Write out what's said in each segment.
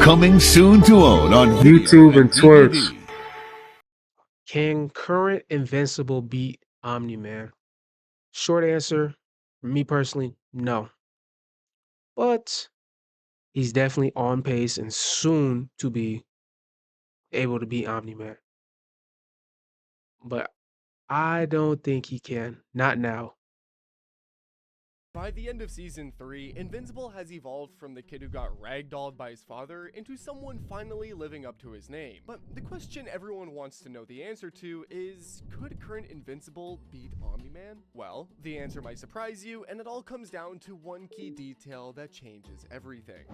Coming soon to own on YouTube video and Twitch. DVD. Can current Invincible beat Omni-Man? Short answer, me personally, no. But he's definitely on pace and soon to be able to beat Omni-Man. But I don't think he can. Not now. By the end of Season 3, Invincible has evolved from the kid who got ragdolled by his father into someone finally living up to his name. But the question everyone wants to know the answer to is, could current Invincible beat Omni-Man? Well, the answer might surprise you, and it all comes down to one key detail that changes everything.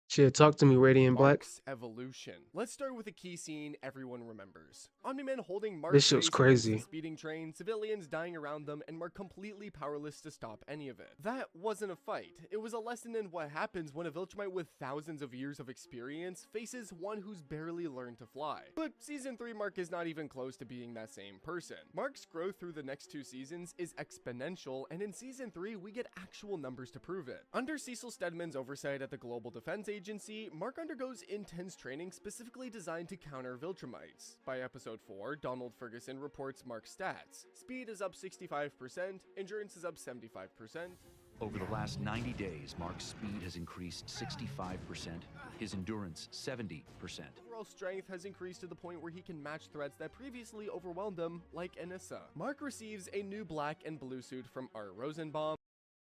Shit, talk to me, Radiant Black. Mark's evolution. Let's start with a key scene everyone remembers. Omni-Man holding Mark's This shit was face against crazy. the speeding train, civilians dying around them, and Mark completely powerless to stop any of it. That wasn't a fight. It was a lesson in what happens when a Viltrumite with thousands of years of experience faces one who's barely learned to fly. But Season 3 Mark is not even close to being that same person. Mark's growth through the next two seasons is exponential, and in Season 3 we get actual numbers to prove it. Under Cecil Stedman's oversight at the Global Defense Agency, Mark undergoes intense training specifically designed to counter Viltrumites. By episode 4, Donald Ferguson reports Mark's stats. Speed is up 65%, endurance is up 75%. Over the last 90 days, Mark's speed has increased 65%, his endurance 70%. Overall strength has increased to the point where he can match threats that previously overwhelmed him, like Anissa. Mark receives a new black and blue suit from Art Rosenbaum,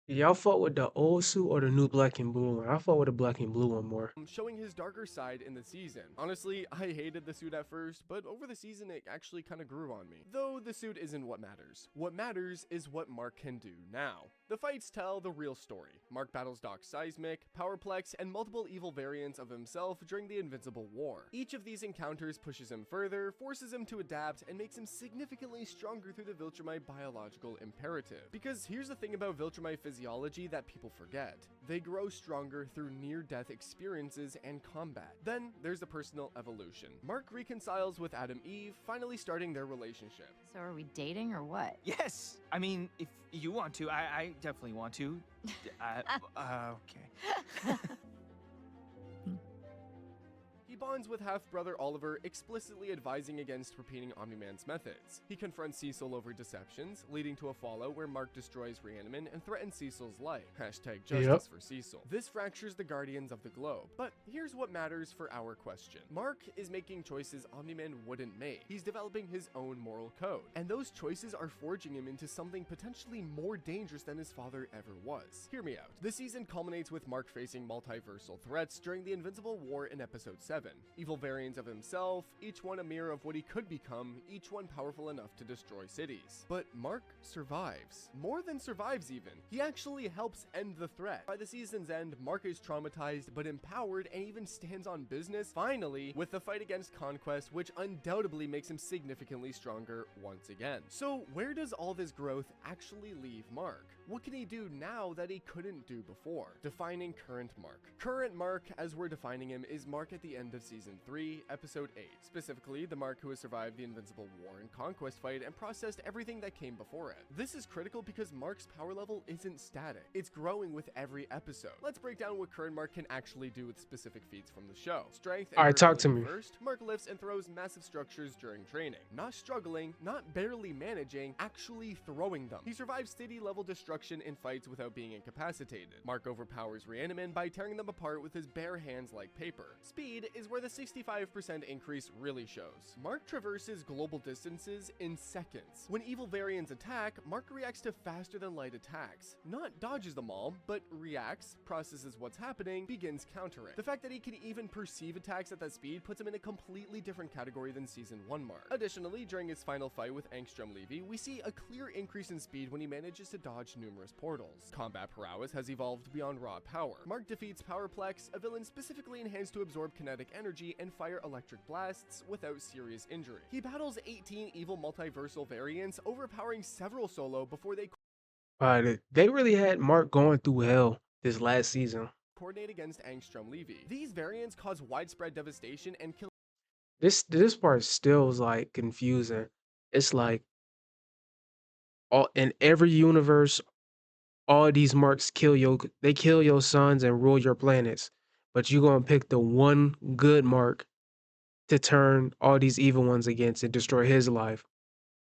Y'all fought with the old suit or the new black and blue one? I fought with the black and blue one more. showing his darker side in the season. Honestly, I hated the suit at first, but over the season it actually kind of grew on me. Though the suit isn't what matters. What matters is what Mark can do now. The fights tell the real story. Mark battles Doc Seismic, Powerplex, and multiple evil variants of himself during the Invincible War. Each of these encounters pushes him further, forces him to adapt, and makes him significantly stronger through the Viltrumite biological imperative. Because here's the thing about Viltrumite physiology that people forget. They grow stronger through near-death experiences and combat. Then there's the personal evolution. Mark reconciles with Adam Eve, finally starting their relationship. So are we dating or what? Yes. I mean, if you want to, I definitely want to. Okay. He bonds with half-brother Oliver, explicitly advising against repeating Omni-Man's methods. He confronts Cecil over deceptions, leading to a fallout where Mark destroys Reaniman and threatens Cecil's life. Hashtag justice for Cecil. This fractures the Guardians of the Globe. But here's what matters for our question. Mark is making choices Omni-Man wouldn't make. He's developing his own moral code. And those choices are forging him into something potentially more dangerous than his father ever was. Hear me out. The season culminates with Mark facing multiversal threats during the Invincible War in episode 7. Evil variants of himself, each one a mirror of what he could become, each one powerful enough to destroy cities. But Mark survives. More than survives even. He actually helps end the threat. By the season's end, Mark is traumatized but empowered and even stands on business, finally, with the fight against Conquest, which undoubtedly makes him significantly stronger once again. So where does all this growth actually leave Mark? What can he do now that he couldn't do before? Defining current Mark. Current Mark, as we're defining him, is Mark at the end of Season 3, Episode 8. Specifically, the Mark who has survived the Invincible War and Conquest fight and processed everything that came before it. This is critical because Mark's power level isn't static. It's growing with every episode. Let's break down what current Mark can actually do with specific feats from the show. Strength and Alright, talk to durability me. First, Mark lifts and throws massive structures during training. Not struggling, not barely managing, actually throwing them. He survives city-level destruction in fights without being incapacitated. Mark overpowers Reaniman by tearing them apart with his bare hands like paper. Speed is where the 65% increase really shows. Mark traverses global distances in seconds. When evil variants attack, Mark reacts to faster than light attacks. Not dodges them all, but reacts, processes what's happening, begins countering. The fact that he can even perceive attacks at that speed puts him in a completely different category than Season 1 Mark. Additionally, during his final fight with Angstrom Levy, we see a clear increase in speed when he manages to dodge numerous portals. Combat prowess has evolved beyond raw power. Mark defeats Powerplex, a villain specifically enhanced to absorb kinetic energy and fire electric blasts without serious injury. He battles 18 evil multiversal variants, overpowering several solo before they They really had Mark going through hell this last season. coordinate against Angstrom Levy. These variants cause widespread devastation and kill This part still is like confusing. It's like all in every universe, all these marks kill your sons and rule your planets. but you're gonna pick the one good Mark to turn all these evil ones against and destroy his life.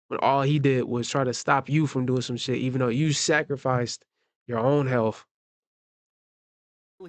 When all he did was try to stop you from doing some shit, even though you sacrificed your own health.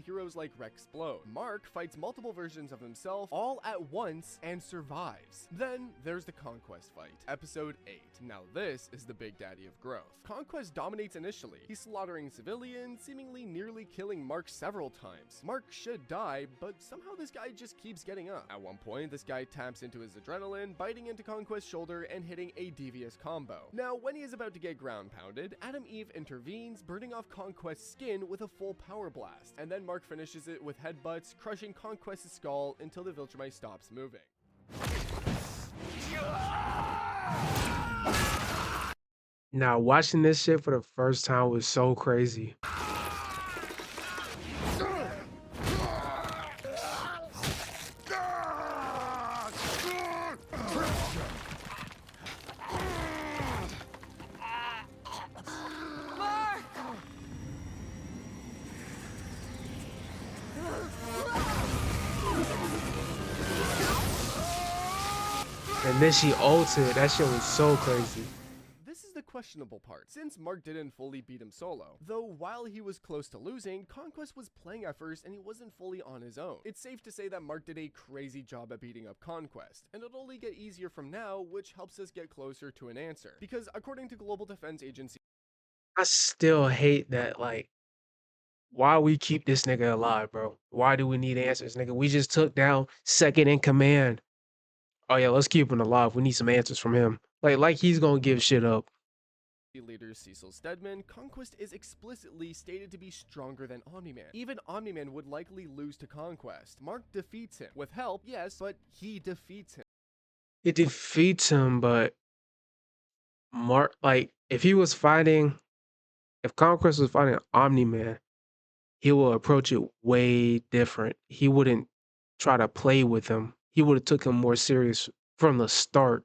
Heroes like Rexplode. Mark fights multiple versions of himself all at once and survives. Then there's the Conquest fight, episode 8. Now this is the big daddy of growth. Conquest dominates initially. He's slaughtering civilians, seemingly nearly killing Mark several times. Mark should die, but somehow this guy just keeps getting up. At one point, this guy taps into his adrenaline, biting into Conquest's shoulder and hitting a devious combo. Now, when he is about to get ground pounded, Adam Eve intervenes, burning off Conquest's skin with a full power blast, and then Mark finishes it with headbutts, crushing Conquest's skull until the Viltrumite stops moving. Now, watching this shit for the first time was so crazy. And then she ulted. That shit was so crazy. This is the questionable part, since Mark didn't fully beat him solo. Though while he was close to losing, Conquest was playing at first and he wasn't fully on his own. It's safe to say that Mark did a crazy job at beating up Conquest, and it'll only get easier from now, which helps us get closer to an answer. Because according to Global Defense Agency, I still hate that, like, why we keep this nigga alive, bro? Why do we need answers, nigga? We just took down second in command. Oh yeah, let's keep him alive. We need some answers from him. Like he's gonna give shit up. leader Cecil Stedman, Conquest is explicitly stated to be stronger than Omni-Man. Even Omni-Man would likely lose to Conquest. Mark defeats him. With help, yes, but he defeats him. It defeats him, but Mark, like, if Conquest was fighting Omni-Man, he will approach it way different. He wouldn't try to play with him. He would have took him more serious from the start.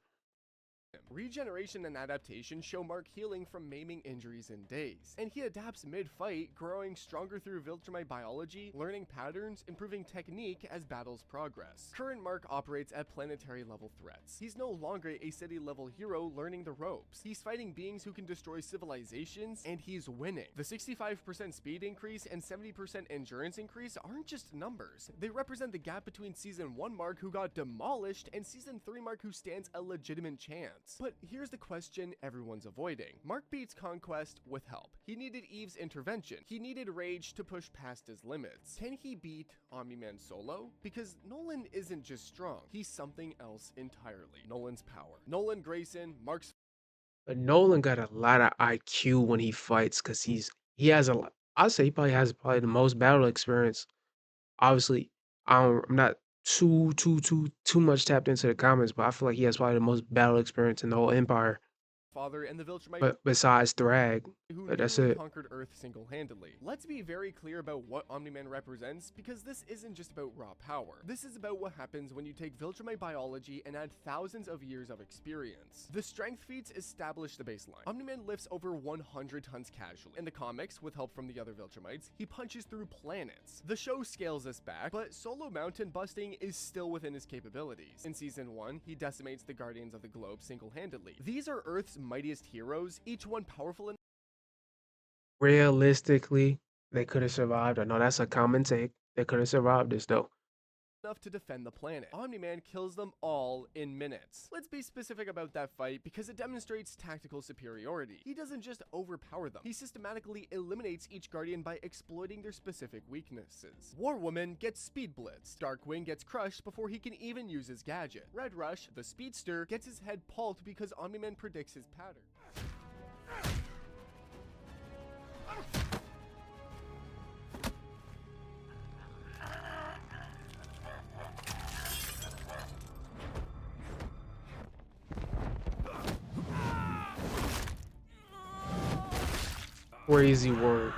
Regeneration and adaptation show Mark healing from maiming injuries in days, and he adapts mid-fight, growing stronger through Viltrumite biology, learning patterns, improving technique as battles progress. Current Mark operates at planetary level threats. He's no longer a city level hero learning the ropes. He's fighting beings who can destroy civilizations, and he's winning. The 65% speed increase and 70% endurance increase aren't just numbers. They represent the gap between Season 1 Mark, who got demolished, and Season 3 Mark, who stands a legitimate chance. But here's the question everyone's avoiding. Mark beats Conquest with help. He needed Eve's intervention. He needed Rage to push past his limits. Can he beat Omni-Man solo? Because Nolan isn't just strong. He's something else entirely. Nolan's power. Nolan Grayson, Mark's... But Nolan got a lot of IQ when he fights because I'd say he probably has the most battle experience. Obviously, I'm not too much tapped into the comments, but I feel like he has probably the most battle experience in the whole Empire. father and the Viltrumite... But besides Thrag, who but that's nearly it. conquered Earth single-handedly. Let's be very clear about what Omni-Man represents, because this isn't just about raw power. This is about what happens when you take Viltrumite biology and add thousands of years of experience. The strength feats establish the baseline. Omni-Man lifts over 100 tons casually. In the comics, with help from the other Viltrumites, he punches through planets. The show scales this back, but solo mountain busting is still within his capabilities. In Season 1, he decimates the Guardians of the Globe single-handedly. These are Earth's mightiest heroes, each one powerful enough. Realistically, they could have survived. I know that's a common take. They could have survived this though. To defend the planet. Omni-Man kills them all in minutes. Let's be specific about that fight because it demonstrates tactical superiority. He doesn't just overpower them. He systematically eliminates each Guardian by exploiting their specific weaknesses. War Woman gets Speed Blitz. Darkwing gets crushed before he can even use his gadget. Red Rush, the Speedster, gets his head pulped because Omni-Man predicts his pattern. Crazy word.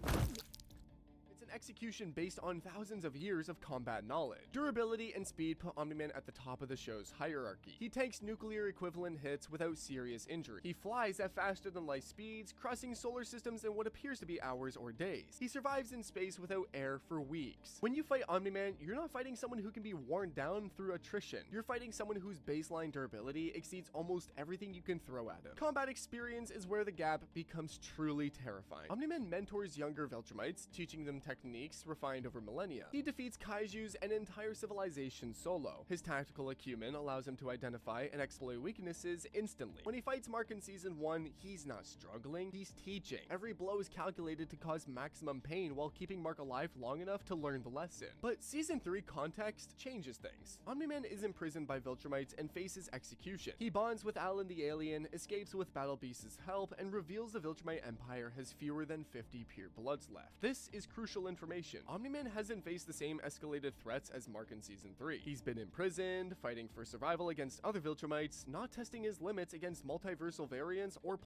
It's an execution based on thousands of years of combat knowledge. Durability and speed put Omni-Man at the top of the show's hierarchy. He tanks nuclear equivalent hits without serious injury. He flies at faster than light speeds, crossing solar systems in what appears to be hours or days. He survives in space without air for weeks. When you fight Omni-Man, you're not fighting someone who can be worn down through attrition. You're fighting someone whose baseline durability exceeds almost everything you can throw at him. Combat experience is where the gap becomes truly terrifying. Omni-Man mentors younger Viltrumites, teaching them techniques refined over millennia. He defeats kaijus and entire civilizations solo. His tactical acumen allows him to identify and exploit weaknesses instantly. When he fights Mark in Season 1, he's not struggling, he's teaching. Every blow is calculated to cause maximum pain while keeping Mark alive long enough to learn the lesson. But Season 3 context changes things. Omni-Man is imprisoned by Viltrumites and faces execution. He bonds with Alan the alien, escapes with Battle Beast's help, and reveals the Viltrumite Empire has fewer than 50 pure bloods left. This is crucial information. Omni-Man hasn't faced the same escalated threats as Mark in Season 3. He's been imprisoned, fighting for survival against other Viltrumites, not testing his limits against multiversal variants or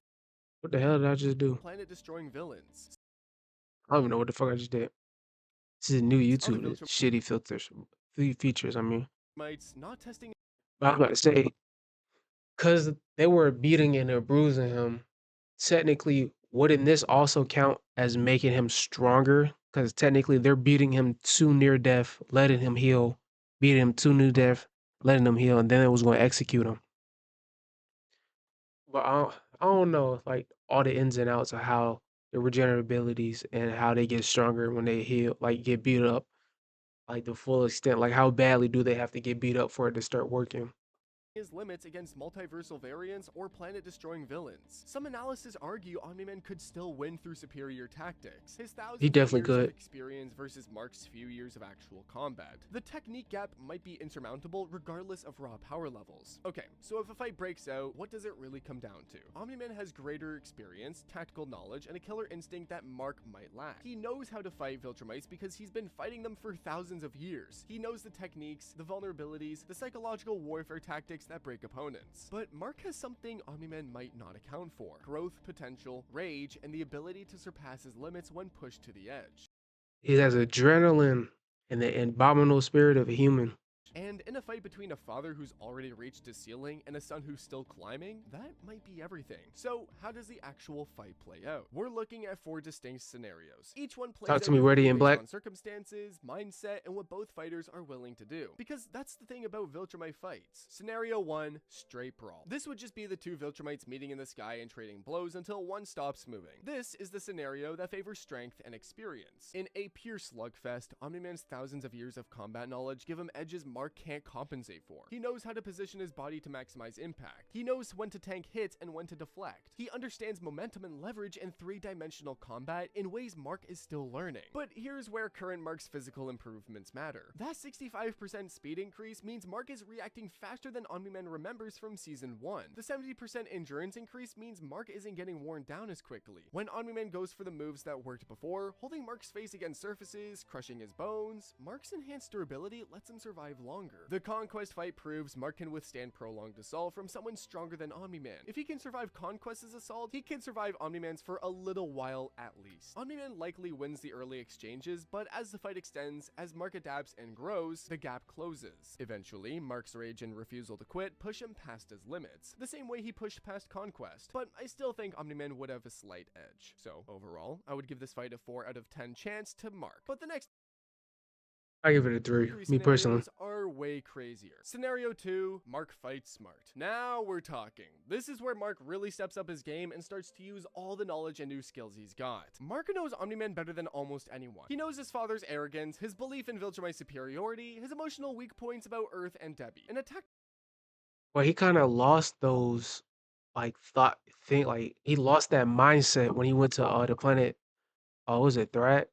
What the hell did I just do? planet-destroying villains. I don't even know what the fuck I just did. This is new YouTube. Viltrum- Shitty filters. Features, I mean. Viltrumites not testing But I was about to say, because they were beating and they're bruising him, technically, wouldn't this also count as making him stronger? Because technically, they're beating him to near death, letting him heal, beating him to near death, letting him heal, and then it was going to execute him. But I don't know, like, all the ins and outs of how the regenerative abilities and how they get stronger when they heal, like, get beat up, like, the full extent. Like, how badly do they have to get beat up for it to start working? his limits against multiversal variants or planet-destroying villains. Some analysis argue Omni-Man could still win through superior tactics. His thousands He definitely of years could. of experience versus Mark's few years of actual combat. The technique gap might be insurmountable regardless of raw power levels. Okay, so if a fight breaks out, what does it really come down to? Omni-Man has greater experience, tactical knowledge, and a killer instinct that Mark might lack. He knows how to fight Viltrumites because he's been fighting them for thousands of years. He knows the techniques, the vulnerabilities, the psychological warfare tactics that break opponents. But Mark has something Omni-Man might not account for: growth potential, rage, and the ability to surpass his limits when pushed to the edge. He has adrenaline and the abominable spirit of a human. And in a fight between a father who's already reached his ceiling and a son who's still climbing, that might be everything. So how does the actual fight play out? We're looking at 4 distinct scenarios. Each one plays Talk to out me, Ready differently in based Black. on circumstances, mindset, and what both fighters are willing to do. Because that's the thing about Viltrumite fights. Scenario 1, straight brawl. This would just be the 2 Viltrumites meeting in the sky and trading blows until one stops moving. This is the scenario that favors strength and experience. In a pure slugfest, Omni-Man's thousands of years of combat knowledge give him edges Mark can't compensate for. He knows how to position his body to maximize impact. He knows when to tank hits and when to deflect. He understands momentum and leverage in 3-dimensional combat in ways Mark is still learning. But here's where current Mark's physical improvements matter. That 65% speed increase means Mark is reacting faster than Omni-Man remembers from Season 1. The 70% endurance increase means Mark isn't getting worn down as quickly. When Omni-Man goes for the moves that worked before, holding Mark's face against surfaces, crushing his bones, Mark's enhanced durability lets him survive longer. The Conquest fight proves Mark can withstand prolonged assault from someone stronger than Omni-Man. If he can survive Conquest's assault, he can survive Omni-Man's for a little while at least. Omni-Man likely wins the early exchanges, but as the fight extends, as Mark adapts and grows, the gap closes. Eventually, Mark's rage and refusal to quit push him past his limits, the same way he pushed past Conquest, but I still think Omni-Man would have a slight edge. So overall, I would give this fight a 4 out of 10 chance to Mark. But the next I give it a 3, me personally. scenarios are way crazier. Scenario 2, Mark fights smart. Now we're talking. This is where Mark really steps up his game and starts to use all the knowledge and new skills he's got. Mark knows Omni-Man better than almost anyone. He knows his father's arrogance, his belief in Viltrumite superiority, his emotional weak points about Earth and Debbie. An attack Well, he kind of lost those, like, he lost that mindset when he went to the planet, what was it, Thorax?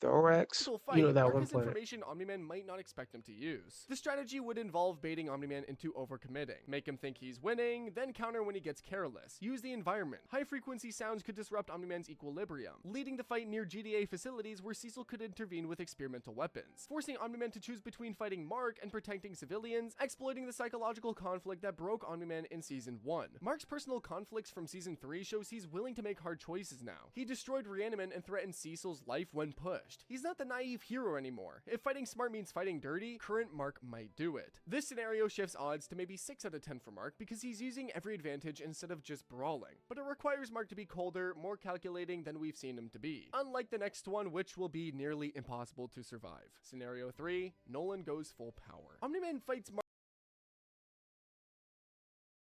fight, You know, that Mark one has planet. information Omni-Man might not expect him to use. The strategy would involve baiting Omni-Man into overcommitting. Make him think he's winning, then counter when he gets careless. Use the environment. High-frequency sounds could disrupt Omni-Man's equilibrium, leading the fight near GDA facilities where Cecil could intervene with experimental weapons, forcing Omni-Man to choose between fighting Mark and protecting civilians, exploiting the psychological conflict that broke Omni-Man in Season 1. Mark's personal conflicts from Season 3 shows he's willing to make hard choices now. He destroyed Reaniman and threatened Cecil's life when pushed. changed. He's not the naive hero anymore. If fighting smart means fighting dirty, current Mark might do it. This scenario shifts odds to maybe 6 out of 10 for Mark because he's using every advantage instead of just brawling. But it requires Mark to be colder, more calculating than we've seen him to be. Unlike the next one, which will be nearly impossible to survive. Scenario 3, Nolan goes full power. Omni-Man fights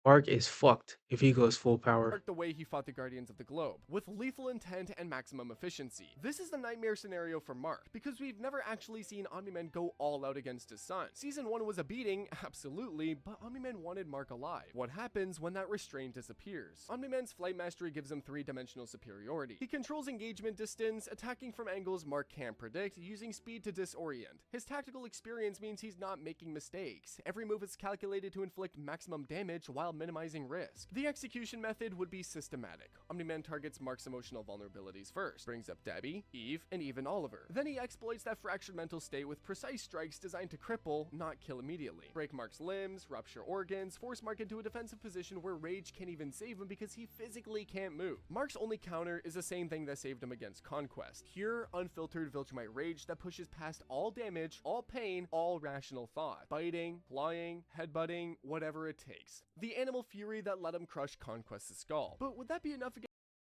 Mark is fucked if he goes full power. Mark the way he fought the Guardians of the Globe, with lethal intent and maximum efficiency. This is the nightmare scenario for Mark, because we've never actually seen Omni-Man go all out against his son. Season 1 was a beating, absolutely, but Omni-Man wanted Mark alive. What happens when that restraint disappears? Omni-Man's flight mastery gives him 3-dimensional superiority. He controls engagement distance, attacking from angles Mark can't predict, using speed to disorient. His tactical experience means he's not making mistakes. Every move is calculated to inflict maximum damage while minimizing risk. The execution method would be systematic. Omni-Man targets Mark's emotional vulnerabilities first, brings up Debbie, Eve, and even Oliver. Then he exploits that fractured mental state with precise strikes designed to cripple, not kill immediately. Break Mark's limbs, rupture organs, force Mark into a defensive position where rage can't even save him because he physically can't move. Mark's only counter is the same thing that saved him against Conquest. Pure, unfiltered Viltrumite rage that pushes past all damage, all pain, all rational thought. Biting, clawing, headbutting, whatever it takes. The animal fury that let him crush Conquest's skull. But would that be enough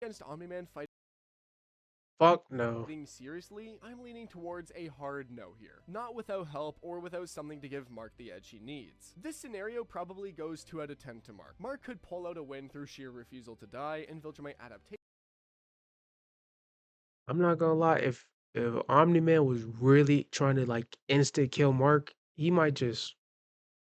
against Omni-Man fighting Fuck no. seriously? I'm leaning towards a hard no here. Not without help or without something to give Mark the edge he needs. This scenario probably goes 2 out of 10 to Mark. Mark could pull out a win through sheer refusal to die and Viltrumite adaptation. I'm not gonna lie, if Omni-Man was really trying to like instant kill Mark, he might just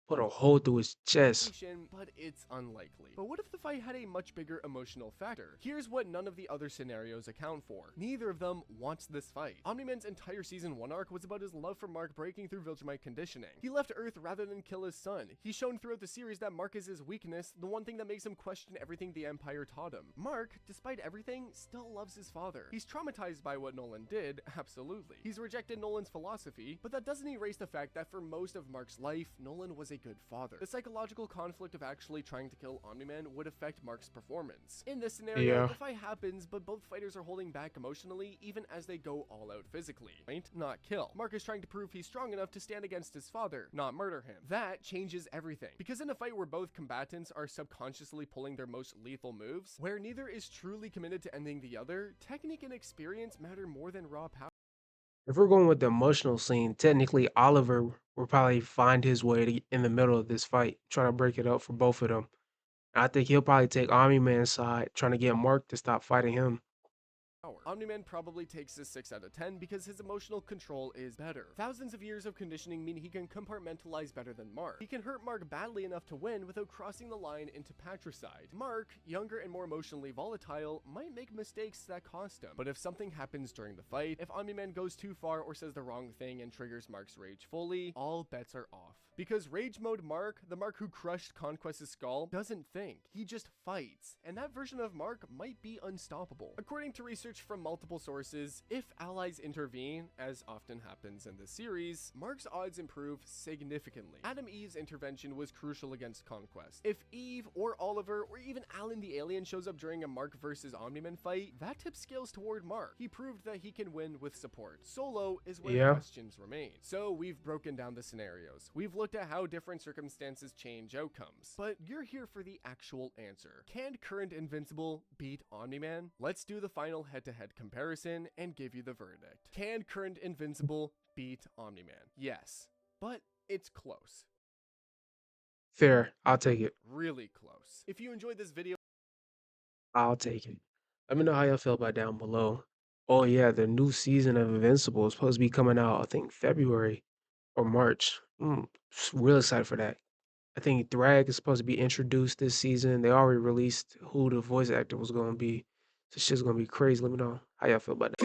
put a hole through his chest. But it's unlikely. But what if the fight had a much bigger emotional factor? Here's what none of the other scenarios account for. Neither of them wants this fight. Omni-Man's entire season 1 arc was about his love for Mark breaking through Viltrumite conditioning. He left Earth rather than kill his son. He's shown throughout the series that Mark is his weakness, the one thing that makes him question everything the Empire taught him. Mark, despite everything, still loves his father. He's traumatized by what Nolan did, absolutely. He's rejected Nolan's philosophy, but that doesn't erase the fact that for most of Mark's life, Nolan was a good father. The psychological conflict of actually trying to kill Omni-Man would affect Mark's performance. In this scenario, the fight happens, but both fighters are holding back emotionally even as they go all out physically. Right? Not kill. Mark is trying to prove he's strong enough to stand against his father, not murder him. That changes everything. Because in a fight where both combatants are subconsciously pulling their most lethal moves, where neither is truly committed to ending the other, technique and experience matter more than raw power. If we're going with the emotional scene, technically Oliver will probably find his way in the middle of this fight, trying to break it up for both of them. I think he'll probably take Omni-Man's side, trying to get Mark to stop fighting him. Omni-Man probably takes a 6 out of 10 because his emotional control is better. Thousands of years of conditioning mean he can compartmentalize better than Mark. He can hurt Mark badly enough to win without crossing the line into patricide. Mark, younger and more emotionally volatile, might make mistakes that cost him. But if something happens during the fight, if Omni-Man goes too far or says the wrong thing and triggers Mark's rage fully, all bets are off. Because Rage Mode Mark, the Mark who crushed Conquest's skull, doesn't think. He just fights. And that version of Mark might be unstoppable. According to research from multiple sources, if allies intervene, as often happens in this series, Mark's odds improve significantly. Adam Eve's intervention was crucial against Conquest. If Eve or Oliver or even Alan the Alien shows up during a Mark versus Omni-Man fight, that tip scales toward Mark. He proved that he can win with support. Solo is where questions remain. So we've broken down the scenarios. We've looked at how different circumstances change outcomes. But you're here for the actual answer. Can current Invincible beat Omni-Man? Let's do the final head-to-head comparison and give you the verdict. Can current Invincible beat Omni-Man? Yes, but it's close. Fair, I'll take it. Really close. If you enjoyed this video, I'll take it. Let me know how y'all feel about down below. Oh yeah, the new season of Invincible is supposed to be coming out, I think February or March. Real excited for that. I think Thrag is supposed to be introduced this season. They already released who the voice actor was going to be. So shit's going to be crazy. Let me know how y'all feel about that.